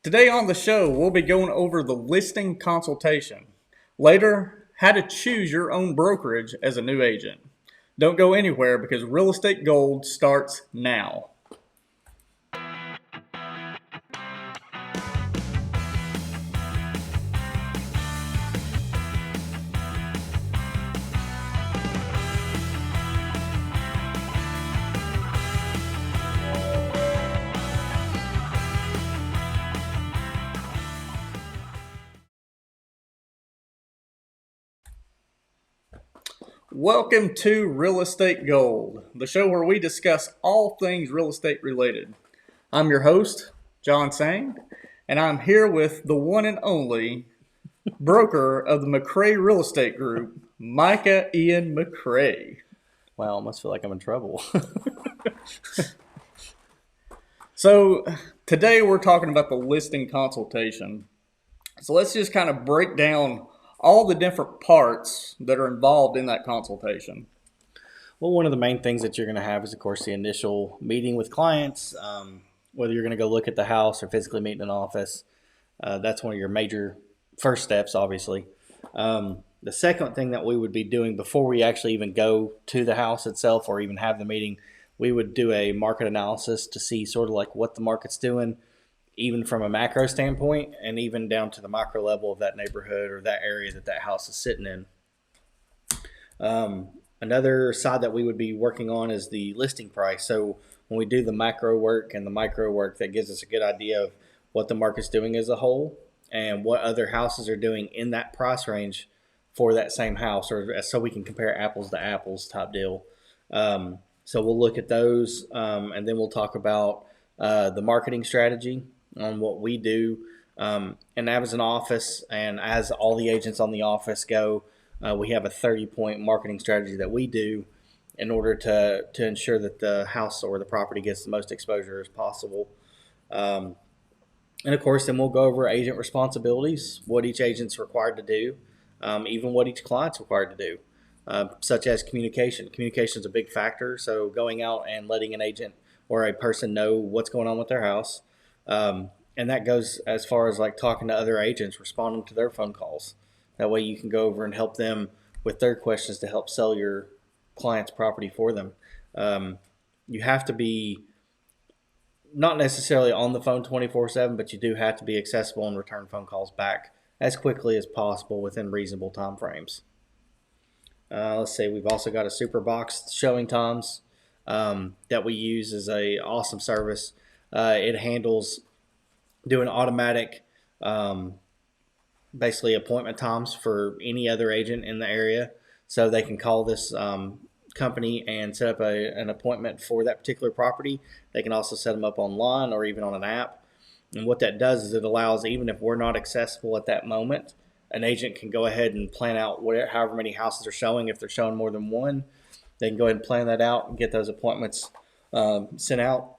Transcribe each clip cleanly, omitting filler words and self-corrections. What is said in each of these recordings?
Today on the show, we'll be going over the listing consultation. Later, how to choose your own brokerage as a new agent. Don't go anywhere because real estate gold starts now. Welcome to Real Estate Gold, the show where we discuss all things real estate related. I'm your host, John Sang, and I'm here with the one and only broker of the McCrae Real Estate Group, Micah Ian McCrae. Wow, I almost feel like I'm in trouble. So today we're talking about the listing consultation. So let's just kind of break down all the different parts that are involved in that consultation. Well, one of the main things that you're going to have is, of course, the initial meeting with clients, whether you're going to go look at the house or physically meet in an office. That's one of your major first steps, obviously. The second thing that we would be doing before we actually even go to the house itself or even have the meeting, we would do a market analysis to see sort of like what the market's doing, even from a macro standpoint and even down to the micro level of that neighborhood or that area that house is sitting in. Another side that we would be working on is the listing price. So when we do the macro work and the micro work, that gives us a good idea of what the market's doing as a whole and what other houses are doing in that price range for that same house, or so we can compare apples to apples type deal. So we'll look at those, and then we'll talk about the marketing strategy on what we do. And as an office, and as all the agents on the office go, we have a 30-point marketing strategy that we do in order to ensure that the house or the property gets the most exposure as possible. And of course, then we'll go over agent responsibilities, what each agent's required to do, even what each client's required to do, such as communication. Communication is a big factor. So going out and letting an agent or a person know what's going on with their house. And that goes as far as like talking to other agents, responding to their phone calls. That way you can go over and help them with their questions to help sell your client's property for them. You have to be not necessarily on the phone 24/7, but you do have to be accessible and return phone calls back as quickly as possible within reasonable time frames. Let's see, we've also got a super box showing times that we use as a awesome service. It handles doing automatic basically appointment times for any other agent in the area, so they can call this company and set up an appointment for that particular property. They can also set them up online or even on an app. And what that does is it allows, even if we're not accessible at that moment, an agent can go ahead and plan out however many houses are showing. If they're showing more than one, they can go ahead and plan that out and get those appointments sent out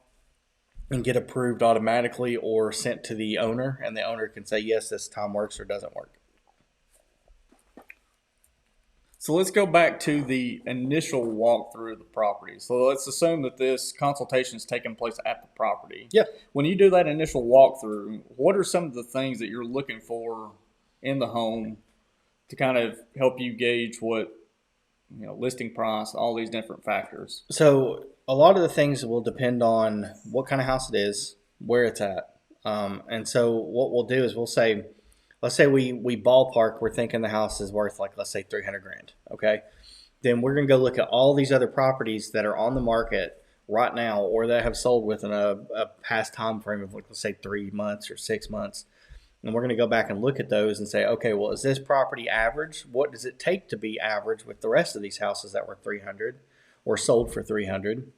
and get approved automatically or sent to the owner, and the owner can say, yes, this time works or doesn't work. So let's go back to the initial walkthrough of the property. So let's assume that this consultation is taking place at the property. Yeah. When you do that initial walkthrough, what are some of the things that you're looking for in the home to kind of help you gauge what, listing price, all these different factors? So a lot of the things will depend on what kind of house it is, where it's at. And so what we'll do is let's say we ballpark, we're thinking the house is worth like, let's say $300,000. Okay. Then we're going to go look at all these other properties that are on the market right now, or that have sold within a past time frame of like, let's say 3 months or 6 months. And we're going to go back and look at those and say, okay, well, is this property average? What does it take to be average with the rest of these houses that were 300 or sold for 300?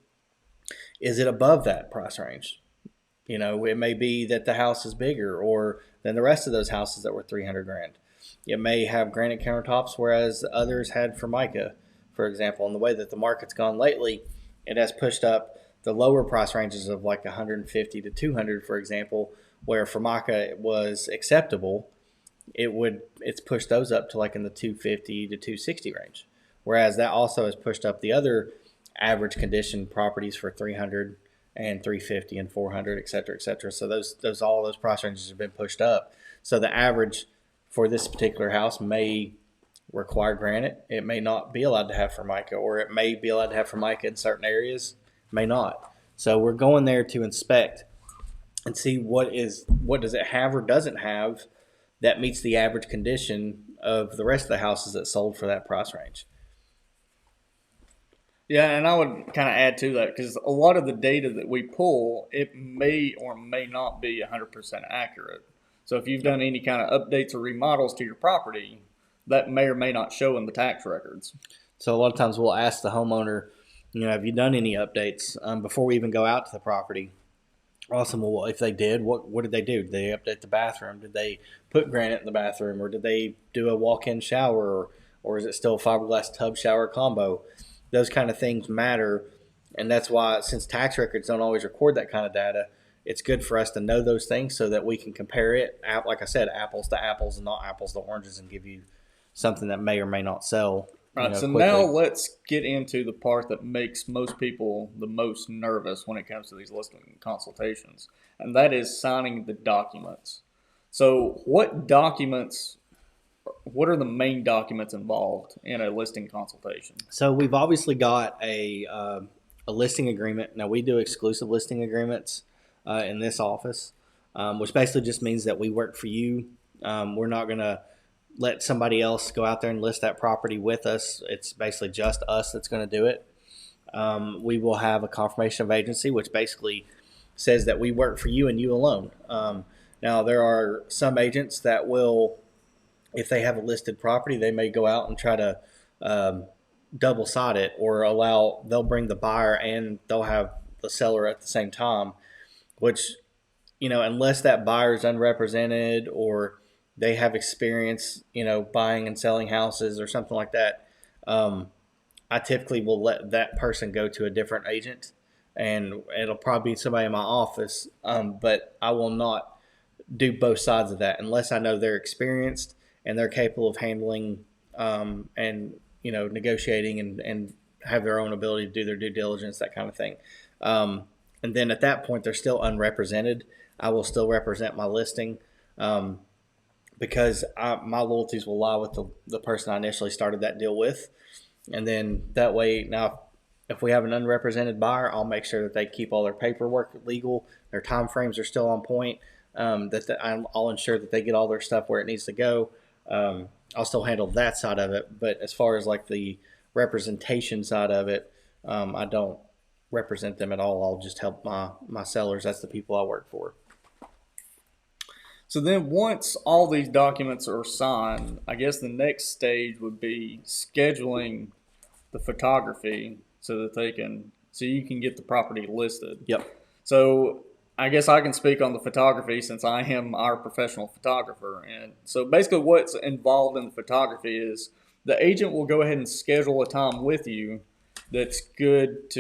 Is it above that price range? It may be that the house is bigger or than the rest of those houses that were $300,000. It may have granite countertops, whereas others had Formica, for example. And the way that the market's gone lately, it has pushed up the lower price ranges of like 150 to 200, for example, where Formica was acceptable. It's pushed those up to like in the 250 to 260 range. Whereas that also has pushed up the other average condition properties for 300 and 350 and 400, et cetera, et cetera. So all those price ranges have been pushed up. So the average for this particular house may require granite. It may not be allowed to have Formica, or it may be allowed to have Formica in certain areas, may not. So we're going there to inspect and see what does it have or doesn't have that meets the average condition of the rest of the houses that sold for that price range. Yeah, and I would kind of add to that because a lot of the data that we pull, it may or may not be 100% accurate. So if you've done any kind of updates or remodels to your property, that may or may not show in the tax records. So a lot of times we'll ask the homeowner, have you done any updates before we even go out to the property? Awesome. Well, if they did, what did they do? Did they update the bathroom? Did they put granite in the bathroom, or did they do a walk-in shower, or is it still a fiberglass tub shower combo? Those kind of things matter, and that's why, since tax records don't always record that kind of data, it's good for us to know those things so that we can compare it, like I said, apples to apples and not apples to oranges, and give you something that may or may not sell. Right, so quickly. now let's get into the part that makes most people the most nervous when it comes to these listing consultations, and that is signing the documents. So what are the main documents involved in a listing consultation? So we've obviously got a listing agreement. Now we do exclusive listing agreements in this office, which basically just means that we work for you. We're not going to let somebody else go out there and list that property with us. It's basically just us that's going to do it. We will have a confirmation of agency, which basically says that we work for you and you alone. Now there are some agents that will, if they have a listed property, they may go out and try to double side it, or they'll bring the buyer and they'll have the seller at the same time, which, unless that buyer is unrepresented or they have experience, buying and selling houses or something like that, I typically will let that person go to a different agent, and it'll probably be somebody in my office, but I will not do both sides of that unless I know they're experienced and they're capable of handling and negotiating and have their own ability to do their due diligence, that kind of thing. And then at that point, they're still unrepresented. I will still represent my listing because my loyalties will lie with the person I initially started that deal with. And then that way, now if we have an unrepresented buyer, I'll make sure that they keep all their paperwork legal, their time frames are still on point, I'll ensure that they get all their stuff where it needs to go. I'll still handle that side of it, but as far as like the representation side of it, I don't represent them at all. I'll just help my sellers. That's the people I work for. So then once all these documents are signed, I guess the next stage would be scheduling the photography so you can get the property listed. Yep. So I guess I can speak on the photography since I am our professional photographer. And so basically what's involved in the photography is the agent will go ahead and schedule a time with you that's good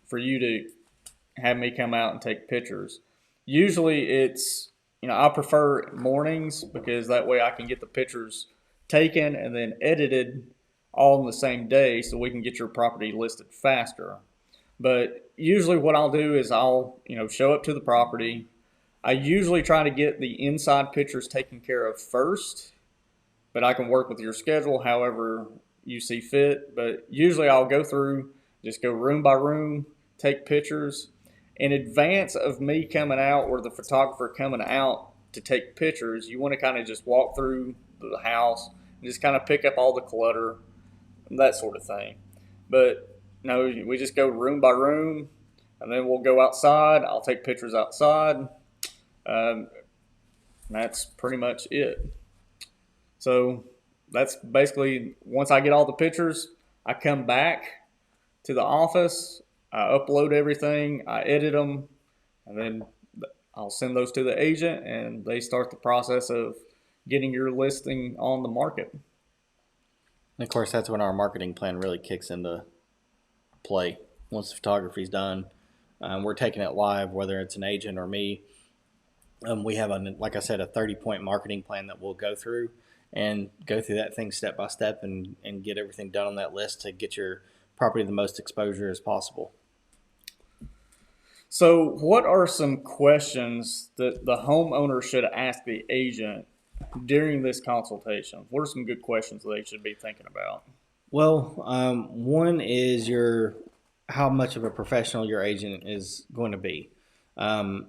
for you to have me come out and take pictures. Usually it's, I prefer mornings because that way I can get the pictures taken and then edited all in the same day so we can get your property listed faster. But usually what I'll do is I'll, show up to the property. I usually try to get the inside pictures taken care of first, but I can work with your schedule however you see fit. But usually I'll go through, just go room by room, take pictures. In advance of me coming out or the photographer coming out to take pictures, you want to kind of just walk through the house and just kind of pick up all the clutter, that sort of thing. But no, we just go room by room, and then we'll go outside. I'll take pictures outside. That's pretty much it. So that's basically, once I get all the pictures, I come back to the office, I upload everything, I edit them, and then I'll send those to the agent, and they start the process of getting your listing on the market. And of course, that's when our marketing plan really kicks into play. Once the photography's done, we're taking it live, whether it's an agent or me. We have, like I said, a 30-point marketing plan that we'll go through that thing step by step and get everything done on that list to get your property the most exposure as possible. So, what are some questions that the homeowner should ask the agent during this consultation? What are some good questions they should be thinking about? Well, one is how much of a professional your agent is going to be. Um,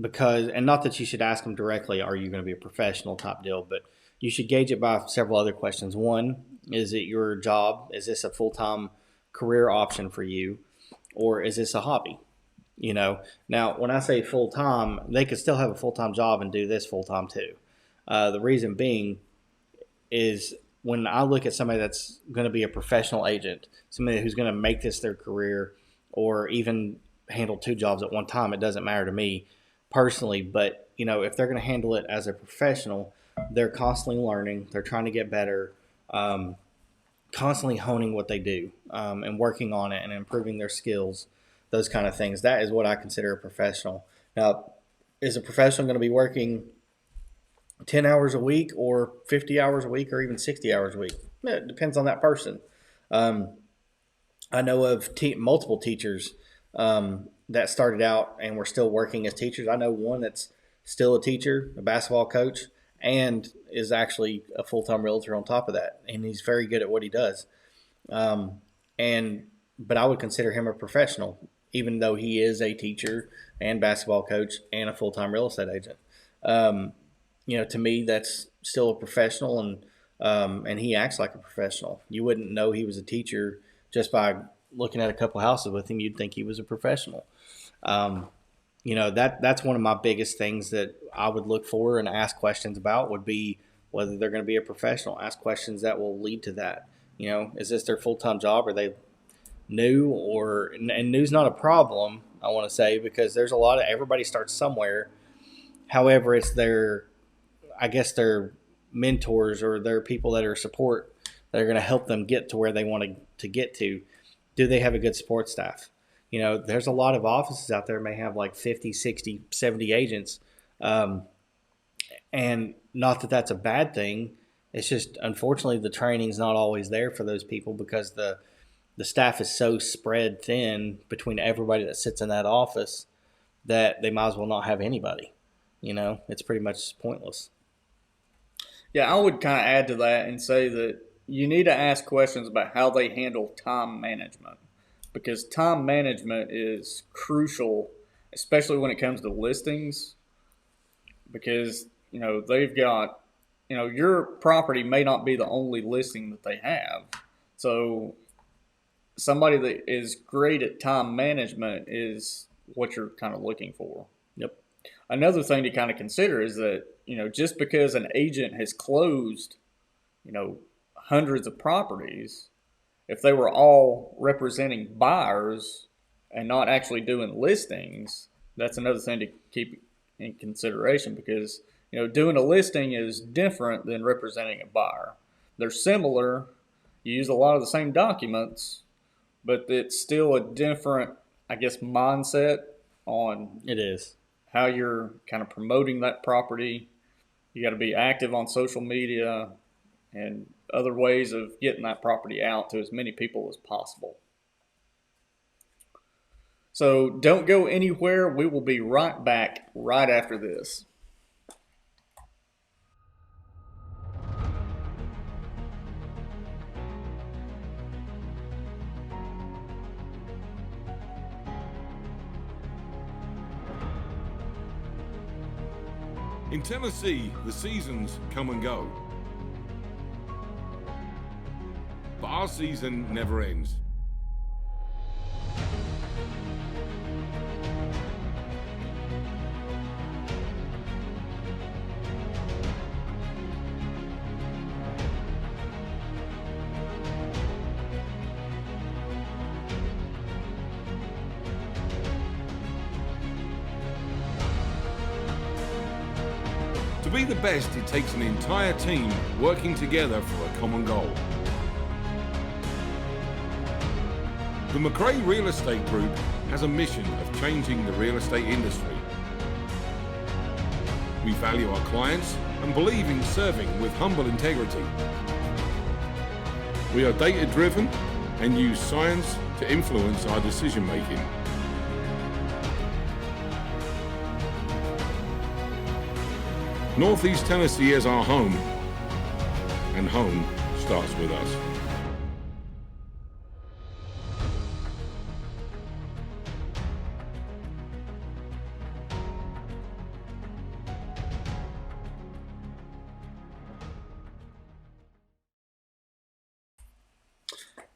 because, and not that you should ask them directly, are you going to be a professional type deal, but you should gauge it by several other questions. One, is it your job? Is this a full time career option for you? Or is this a hobby? Now when I say full time, they could still have a full time job and do this full time too. The reason being is when I look at somebody that's going to be a professional agent, somebody who's going to make this their career, or even handle two jobs at one time, it doesn't matter to me personally. But if they're going to handle it as a professional, they're constantly learning, they're trying to get better, constantly honing what they do, and working on it and improving their skills, those kind of things. That is what I consider a professional. Now, is a professional going to be working 10 hours a week or 50 hours a week or even 60 hours a week? It depends on that person. I know of multiple teachers that started out and were still working as teachers. I know one that's still a teacher, a basketball coach, and is actually a full-time realtor on top of that. And he's very good at what he does. But I would consider him a professional, even though he is a teacher and basketball coach and a full-time real estate agent. To me, that's still a professional, and he acts like a professional. You wouldn't know he was a teacher just by looking at a couple houses with him. You'd think he was a professional. That's one of my biggest things that I would look for and ask questions about would be whether they're going to be a professional. Ask questions that will lead to that. Is this their full-time job? Are they new? And new's not a problem, I want to say, because there's everybody starts somewhere. However, it's their mentors or their people that are support that are going to help them get to where they want to get to. Do they have a good support staff? There's a lot of offices out there may have like 50, 60, 70 agents. And not that that's a bad thing. It's just, unfortunately, the training's not always there for those people because the staff is so spread thin between everybody that sits in that office that they might as well not have anybody. It's pretty much pointless. Yeah, I would kind of add to that and say that you need to ask questions about how they handle time management, because time management is crucial, especially when it comes to listings, because, they've got, your property may not be the only listing that they have. So somebody that is great at time management is what you're kind of looking for. Yep. Another thing to kind of consider is that, just because an agent has closed, hundreds of properties, if they were all representing buyers and not actually doing listings, that's another thing to keep in consideration, because, doing a listing is different than representing a buyer. They're similar. You use a lot of the same documents, but it's still a different, mindset on It is how you're kind of promoting that property. You got to be active on social media and other ways of getting that property out to as many people as possible. So don't go anywhere. We will be right back right after this. In Tennessee, the seasons come and go. But our season never ends. To be the best, it takes an entire team working together for a common goal. The McRae Real Estate Group has a mission of changing the real estate industry. We value our clients and believe in serving with humble integrity. We are data-driven and use science to influence our decision-making. Northeast Tennessee is our home, and home starts with us.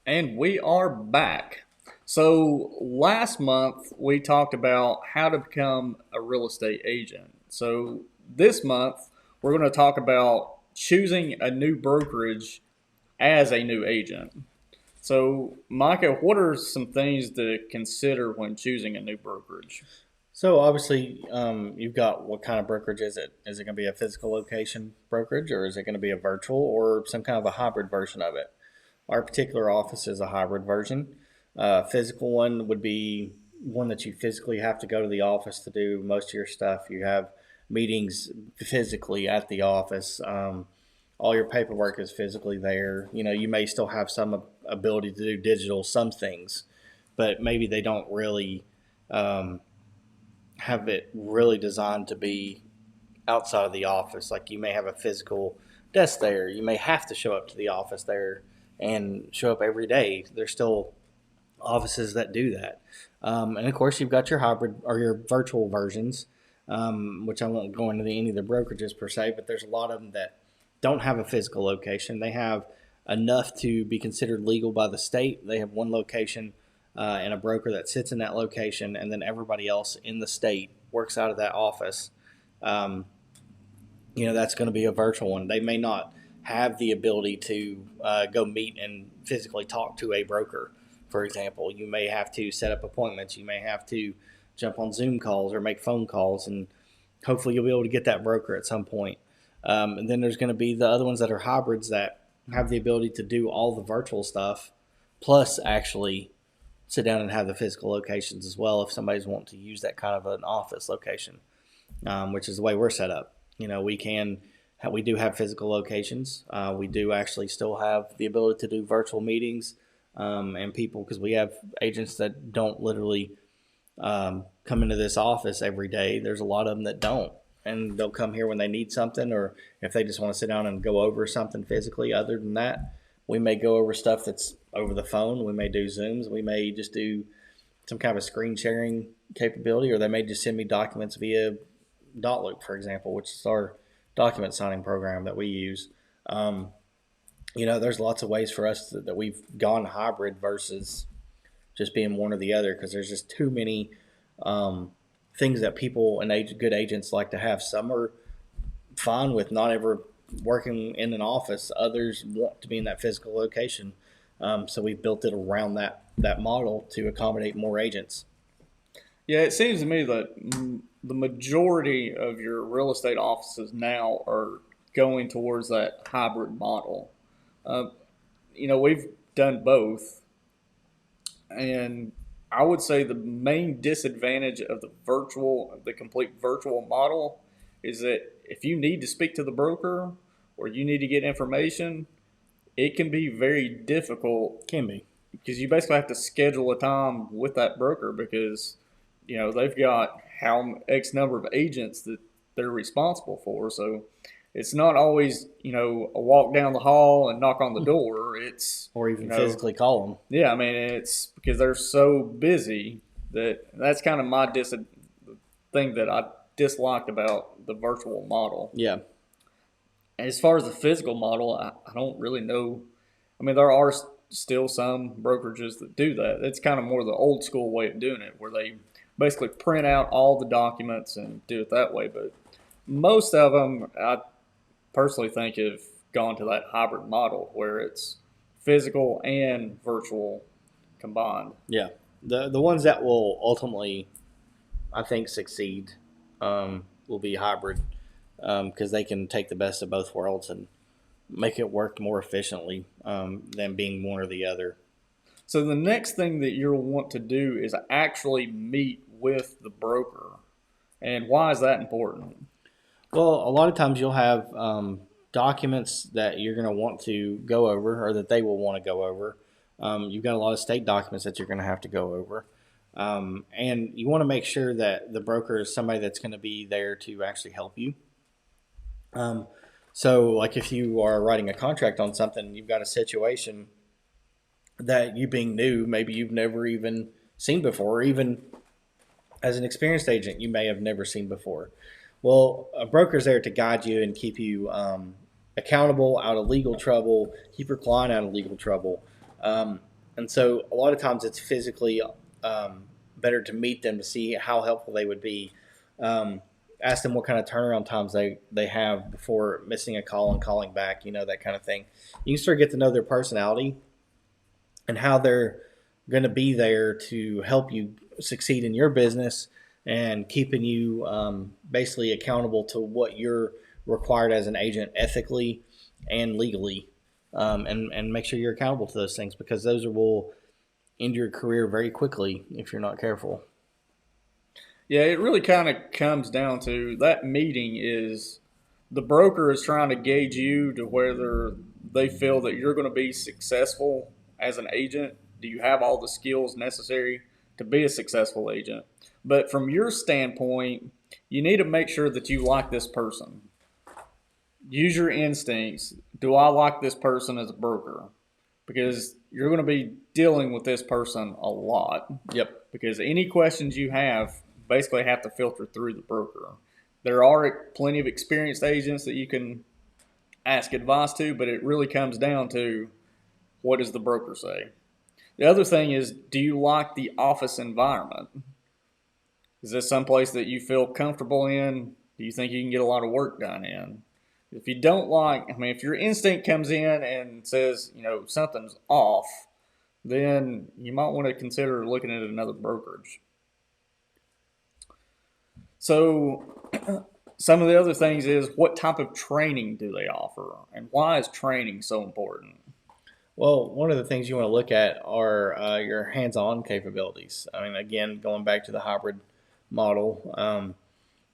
And we are back. So last month we talked about how to become a real estate agent. So this month we're going to talk about choosing a new brokerage as a new agent. So Micah, what are some things to consider when choosing a new brokerage? So obviously, you've got what kind of brokerage is it? Is it going to be a physical location brokerage, or is it going to be a virtual, or some kind of a hybrid version of it? Our particular office is a hybrid version. Physical one would be one that you physically have to go to the office to do most of your stuff. You have meetings physically at the office. All your paperwork is physically there. You may still have some ability to do digital, some things, but maybe they don't really have it really designed to be outside of the office. Like you may have a physical desk there. You may have to show up to the office there and show up every day. There's still offices that do that. And of course, you've got your hybrid or your virtual versions, which I won't go into any of the brokerages per se, but there's a lot of them that don't have a physical location. They have enough to be considered legal by the state. They have one location and a broker that sits in that location, and then everybody else in the state works out of that office. That's going to be a virtual one. They may not have the ability to go meet and physically talk to a broker, for example. You may have to set up appointments. You may have to jump on Zoom calls or make phone calls, and hopefully you'll be able to get that broker at some point. And then there's going to be the other ones that are hybrids that have the ability to do all the virtual stuff, plus actually sit down and have the physical locations as well if somebody's wanting to use that kind of an office location, which is the way we're set up. We do have physical locations. We do actually still have the ability to do virtual meetings and people, because we have agents that don't literally come into this office every day. There's a lot of them that don't, and they'll come here when they need something, or if they just want to sit down and go over something physically. Other than that, we may go over stuff that's over the phone. We may do Zooms. We may just do some kind of a screen sharing capability, or they may just send me documents via Dotloop, for example, which is our document signing program that we use. There's lots of ways for us that we've gone hybrid versus just being one or the other, because there's just too many things that people and good agents like to have. Some are fine with not ever working in an office. Others want to be in that physical location. So we've built it around that model to accommodate more agents. Yeah, it seems to me that the majority of your real estate offices now are going towards that hybrid model. We've done both, and I would say the main disadvantage of the complete virtual model is that if you need to speak to the broker or you need to get information, it can be very difficult. Can be. Because you basically have to schedule a time with that broker, because they've got X number of agents that they're responsible for. So it's not always, a walk down the hall and knock on the door. It's or even physically call them. Yeah, I mean, it's because they're so busy that's kind of my thing that I disliked about the virtual model. Yeah. As far as the physical model, I don't really know. I mean, there are still some brokerages that do that. It's kind of more the old school way of doing it, where they basically print out all the documents and do it that way. But most of them, I personally think, have gone to that hybrid model where it's physical and virtual combined. Yeah. The ones that will ultimately, I think, succeed will be hybrid, because they can take the best of both worlds and make it work more efficiently than being one or the other. So the next thing that you'll want to do is actually meet with the broker. And why is that important? Well, a lot of times you'll have documents that you're going to want to go over, or that they will want to go over. You've got a lot of state documents that you're going to have to go over. And you want to make sure that the broker is somebody that's going to be there to actually help you. So, like if you are writing a contract on something, you've got a situation that you being new, maybe you've never even seen before, or even as an experienced agent, you may have never seen before. Well, a broker's there to guide you and keep you accountable, out of legal trouble, keep your client out of legal trouble. Um, and so a lot of times it's physically better to meet them to see how helpful they would be. Ask them what kind of turnaround times they have before missing a call and calling back, that kind of thing. You can start to get to know their personality and how they're going to be there to help you succeed in your business and keeping you basically accountable to what you're required as an agent ethically and legally, and make sure you're accountable to those things, because those will end your career very quickly if you're not careful. Yeah, it really kind of comes down to that meeting is the broker is trying to gauge you to whether they feel that you're going to be successful as an agent. Do you have all the skills necessary to be a successful agent? But from your standpoint, you need to make sure that you like this person. Use your instincts. Do I like this person as a broker? Because you're going to be dealing with this person a lot. Yep. Because any questions you have basically have to filter through the broker. There are plenty of experienced agents that you can ask advice to, but it really comes down to what does the broker say? The other thing is, do you like the office environment? Is this someplace that you feel comfortable in? Do you think you can get a lot of work done in? If you don't like, if your instinct comes in and says, something's off, then you might want to consider looking at another brokerage. So some of the other things is, what type of training do they offer, and why is training so important? Well, one of the things you want to look at are your hands-on capabilities. Again, going back to the hybrid model,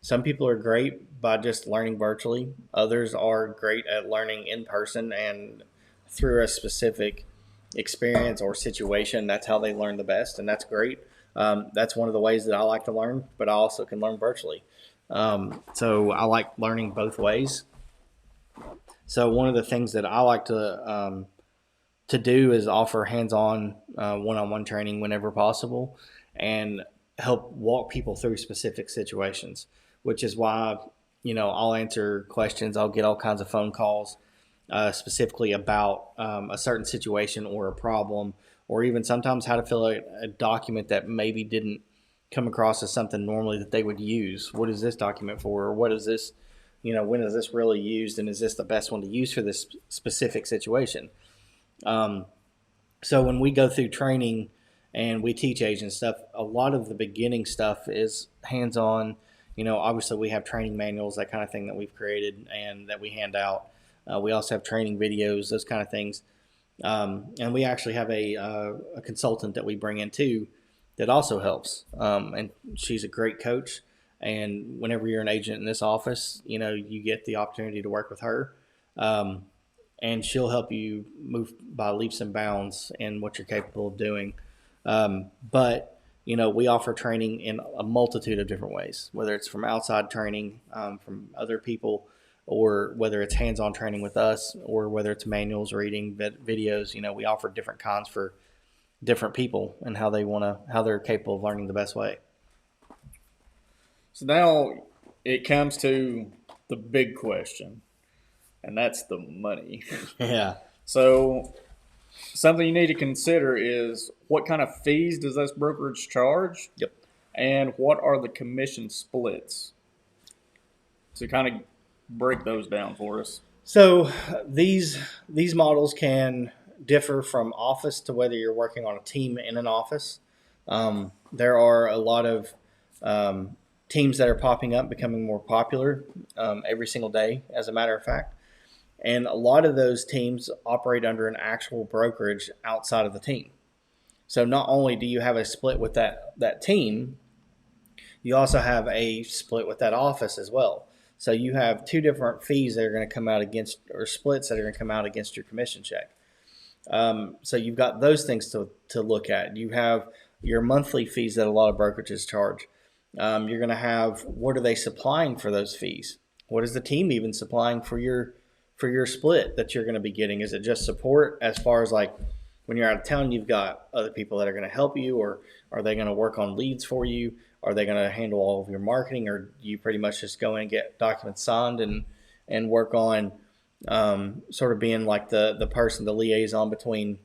some people are great by just learning virtually. Others are great at learning in person and through a specific experience or situation. That's how they learn the best, and that's great. That's one of the ways that I like to learn, but I also can learn virtually. So I like learning both ways. So one of the things that I like to do is offer hands-on one-on-one training whenever possible, and help walk people through specific situations, which is why, I'll answer questions. I'll get all kinds of phone calls specifically about a certain situation or a problem, or even sometimes how to fill out a document that maybe didn't come across as something normally that they would use. What is this document for? Or what is this, when is this really used? And is this the best one to use for this specific situation? So when we go through training and we teach agents stuff, a lot of the beginning stuff is hands-on. Obviously we have training manuals, that kind of thing that we've created and that we hand out. We also have training videos, those kind of things. And we actually have a consultant that we bring in too that also helps. And she's a great coach. And whenever you're an agent in this office, you get the opportunity to work with her. And she'll help you move by leaps and bounds in what you're capable of doing. But we offer training in a multitude of different ways, whether it's from outside training from other people, or whether it's hands-on training with us, or whether it's manuals, reading, videos. We offer different kinds for different people and how they're capable of learning the best way. So now it comes to the big question, and that's the money. Yeah. So something you need to consider is, what kind of fees does this brokerage charge? Yep. And what are the commission splits? So kind of break those down for us. So these models can differ from office to whether you're working on a team in an office. There are a lot of teams that are popping up, becoming more popular every single day, as a matter of fact. And a lot of those teams operate under an actual brokerage outside of the team. So not only do you have a split with that team, you also have a split with that office as well. So you have two different fees that are going to come out against, or splits that are going to come out against your commission check. So you've got those things to look at. You have your monthly fees that a lot of brokerages charge. You're going to have, what are they supplying for those fees? What is the team even supplying for your split that you're going to be getting? Is it just support as far as like when you're out of town, you've got other people that are going to help you, or are they going to work on leads for you? Are they going to handle all of your marketing, or do you pretty much just go in and get documents signed and work on sort of being like the person, the liaison between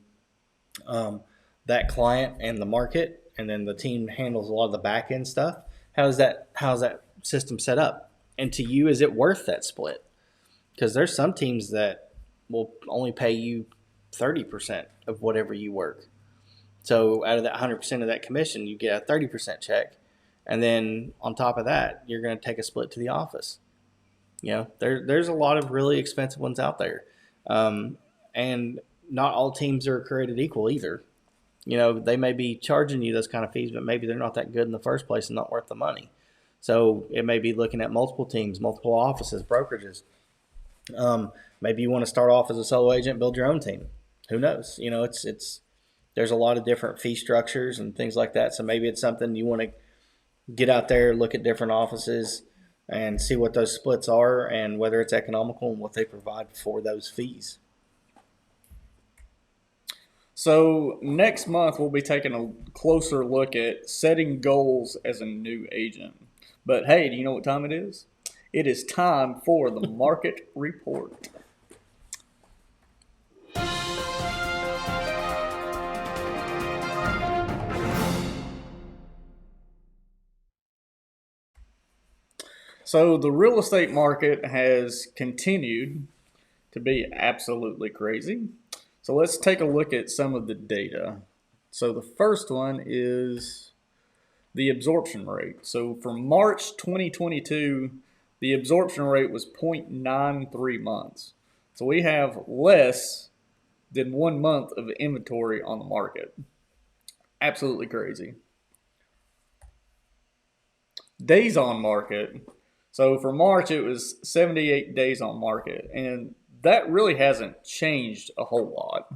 that client and the market, and then the team handles a lot of the back end stuff? How's that system set up? And to you, is it worth that split? Because there's some teams that will only pay you 30% of whatever you work. So out of that 100% of that commission, you get a 30% check. And then on top of that, you're going to take a split to the office. There's a lot of really expensive ones out there. And not all teams are created equal either. They may be charging you those kind of fees, but maybe they're not that good in the first place and not worth the money. So it may be looking at multiple teams, multiple offices, brokerages. Maybe you want to start off as a solo agent, build your own team. Who knows? There's a lot of different fee structures and things like that. So maybe it's something you want to get out there, look at different offices and see what those splits are and whether it's economical and what they provide for those fees. So next month, we'll be taking a closer look at setting goals as a new agent. But hey, do you know what time it is? It is time for the market report. So the real estate market has continued to be absolutely crazy. So let's take a look at some of the data. So the first one is the absorption rate. So for March 2022, the absorption rate was 0.93 months. So we have less than 1 month of inventory on the market. Absolutely crazy. Days on market. So for March, it was 78 days on market. And that really hasn't changed a whole lot.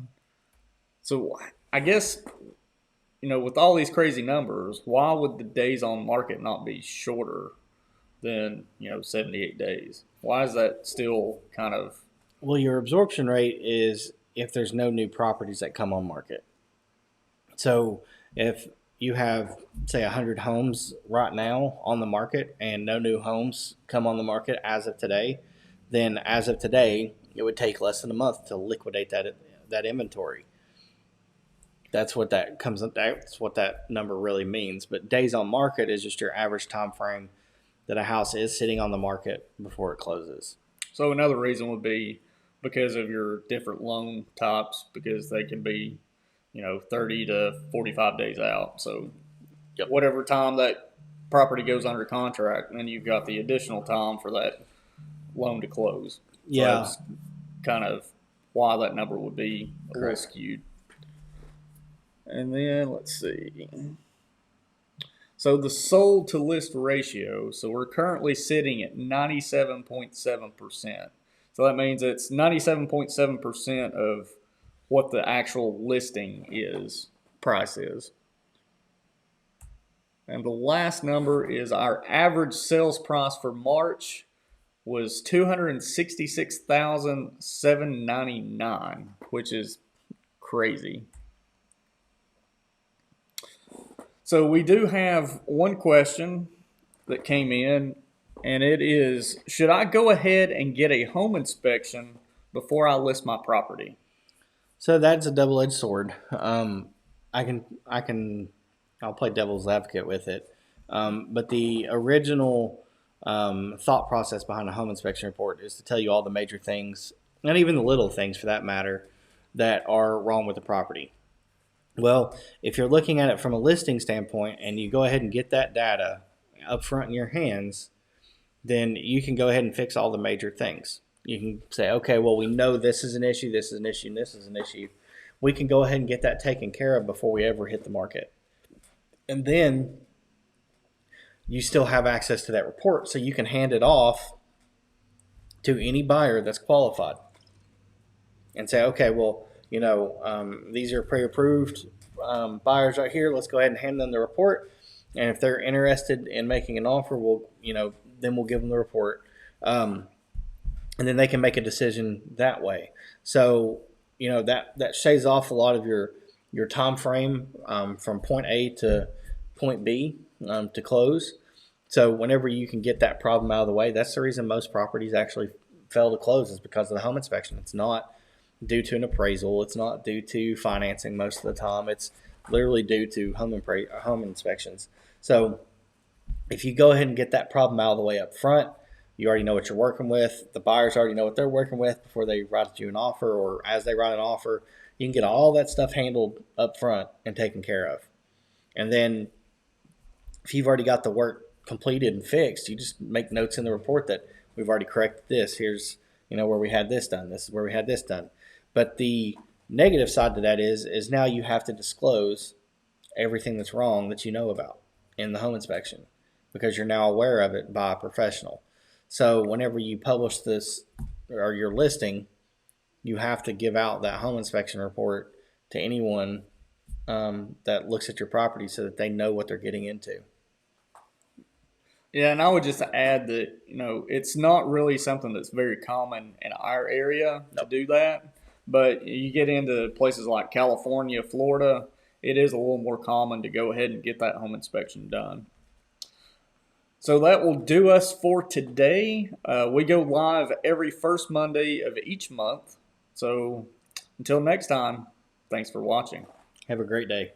So I guess, with all these crazy numbers, why would the days on market not be shorter than, 78 days? Why is that still kind of... Well, your absorption rate is if there's no new properties that come on market. So if you have, say, 100 homes right now on the market and no new homes come on the market as of today, then as of today, it would take less than a month to liquidate that inventory. That's what that number really means. But days on market is just your average time frame that a house is sitting on the market before it closes. So another reason would be because of your different loan types, because they can be, 30 to 45 days out. So whatever time that property goes under contract, and then you've got the additional time for that loan to close. So that's kind of why that number would be a little skewed. And then let's see. So the sold to list ratio. So we're currently sitting at 97.7%. So that means it's 97.7% of what the actual listing price is. And the last number is our average sales price for March was $266,799, which is crazy. So we do have one question that came in, and it is, should I go ahead and get a home inspection before I list my property? So that's a double-edged sword. I'll play devil's advocate with it. But the original thought process behind a home inspection report is to tell you all the major things, and even the little things for that matter, that are wrong with the property. Well, if you're looking at it from a listing standpoint and you go ahead and get that data up front in your hands, then you can go ahead and fix all the major things. You can say, okay, well, we know this is an issue, this is an issue, and this is an issue. We can go ahead and get that taken care of before we ever hit the market. And then you still have access to that report, so you can hand it off to any buyer that's qualified and say, okay, well, these are pre-approved buyers right here. Let's go ahead and hand them the report. And if they're interested in making an offer, then we'll give them the report. And then they can make a decision that way. So that shaves off a lot of your time frame from point A to point B to close. So whenever you can get that problem out of the way, that's the reason most properties actually fail to close, is because of the home inspection. It's not due to an appraisal. It's not due to financing most of the time. It's literally due to home inspections. So if you go ahead and get that problem out of the way up front, you already know what you're working with. The buyers already know what they're working with before they write you an offer, or as they write an offer. You can get all that stuff handled up front and taken care of. And then if you've already got the work completed and fixed, you just make notes in the report that we've already corrected this. Here's where we had this done. This is where we had this done. But the negative side to that is now you have to disclose everything that's wrong that you know about in the home inspection, because you're now aware of it by a professional. So whenever you publish this or your listing, you have to give out that home inspection report to anyone that looks at your property, so that they know what they're getting into. Yeah, and I would just add that, it's not really something that's very common in our area to do that. But you get into places like California, Florida, it is a little more common to go ahead and get that home inspection done. So that will do us for today. We go live every first Monday of each month. So until next time, thanks for watching. Have a great day.